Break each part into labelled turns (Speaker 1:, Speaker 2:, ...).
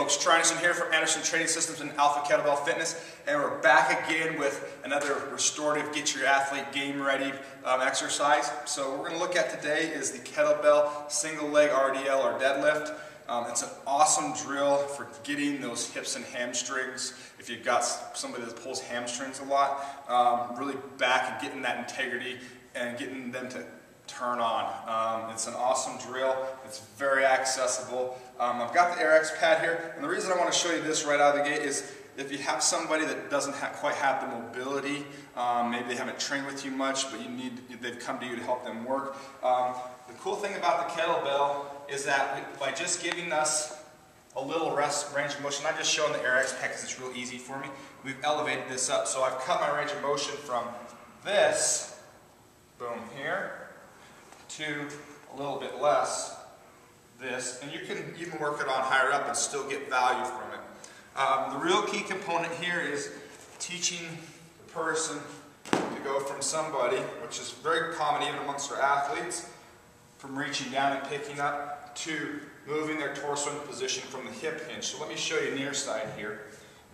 Speaker 1: folks, Troy Anderson here from Anderson Training Systems and Alpha Kettlebell Fitness, and we're back again with another restorative, get your athlete game ready exercise. So what we're going to look at today is the kettlebell single leg RDL or deadlift. It's an awesome drill for getting those hips and hamstrings. If you've got somebody that pulls hamstrings a lot, really back and getting that integrity and getting them to turn on. It's an awesome drill. It's very accessible. I've got the TRX pad here, and the reason I want to show you this right out of the gate is if you have somebody that doesn't quite have the mobility, maybe they haven't trained with you much, but they've come to you to help them work. The cool thing about the kettlebell is that by just giving us a little range of motion, I'm just showing the TRX pad because it's real easy for me. We've elevated this up, so I've cut my range of motion from this, boom, here, to a little bit less, this, and you can even work it on higher up and still get value from it. The real key component here is teaching the person to go from somebody, which is very common even amongst our athletes, from reaching down and picking up to moving their torso into position from the hip hinge. So let me show you near side here.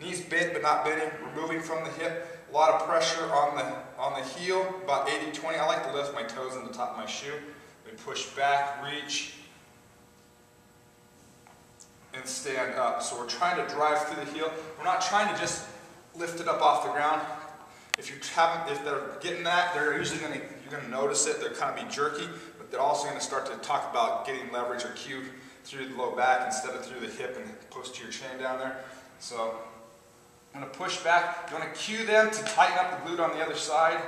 Speaker 1: Knees bent but not bending, we're moving from the hip. A lot of pressure on the heel, about 80-20. I like to lift my toes in the top of my shoe. We push back, reach, and stand up. So we're trying to drive through the heel. We're not trying to just lift it up off the ground. If they're getting that, you're going to notice it. They're kind of be jerky, but they're also going to start to talk about getting leverage or cue through the low back instead of through the hip and posterior chain down there. So I'm going to push back. You want to cue them to tighten up the glute on the other side,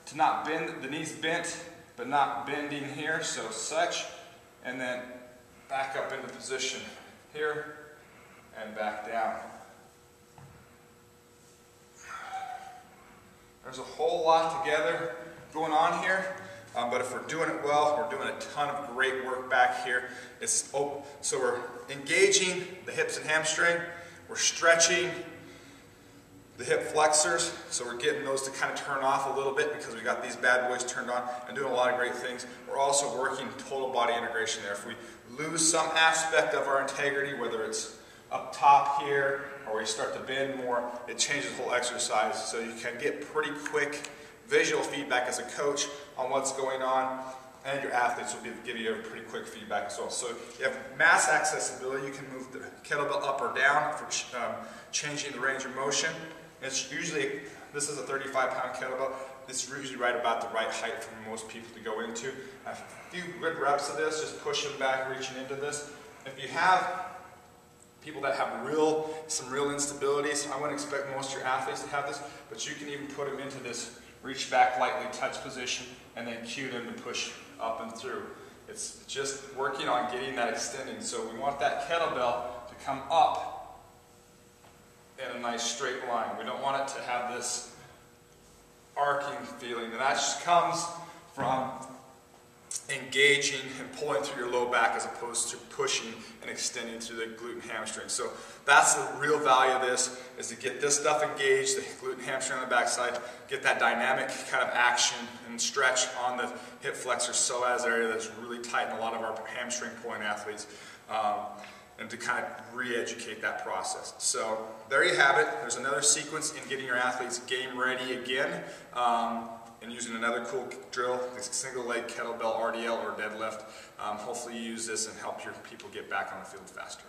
Speaker 1: to not bend, the knees bent, but not bending here, so such, and then back up into position here, and back down. There's a whole lot together going on here, but if we're doing it well, we're doing a ton of great work back here. So we're engaging the hips and hamstring, we're stretching the hip flexors, so we're getting those to kind of turn off a little bit because we got these bad boys turned on and doing a lot of great things. We're also working total body integration there. If we lose some aspect of our integrity, whether it's up top here or we start to bend more, it changes the whole exercise. So you can get pretty quick visual feedback as a coach on what's going on, and your athletes will give you a pretty quick feedback as well. So you have mass accessibility. You can move the kettlebell up or down for changing the range of motion. It's usually, this is a 35-pound kettlebell. It's usually right about the right height for most people to go into. A few good reps of this, just pushing back, reaching into this. If you have people that have some real instabilities, I wouldn't expect most of your athletes to have this, but you can even put them into this reach back lightly touch position and then cue them to push up and through. It's just working on getting that extending. So we want that kettlebell to come up in a nice straight line. We don't want it to have this arcing feeling, and that just comes from engaging and pulling through your low back as opposed to pushing and extending through the glute and hamstring. So that's the real value of this, is to get this stuff engaged, the glute and hamstring on the backside, get that dynamic kind of action and stretch on the hip flexor psoas area that's really tight in a lot of our hamstring pulling athletes. And to kind of re-educate that process. So there you have it. There's another sequence in getting your athletes game ready again, and using another cool drill, the single leg kettlebell RDL or deadlift. Hopefully you use this and help your people get back on the field faster.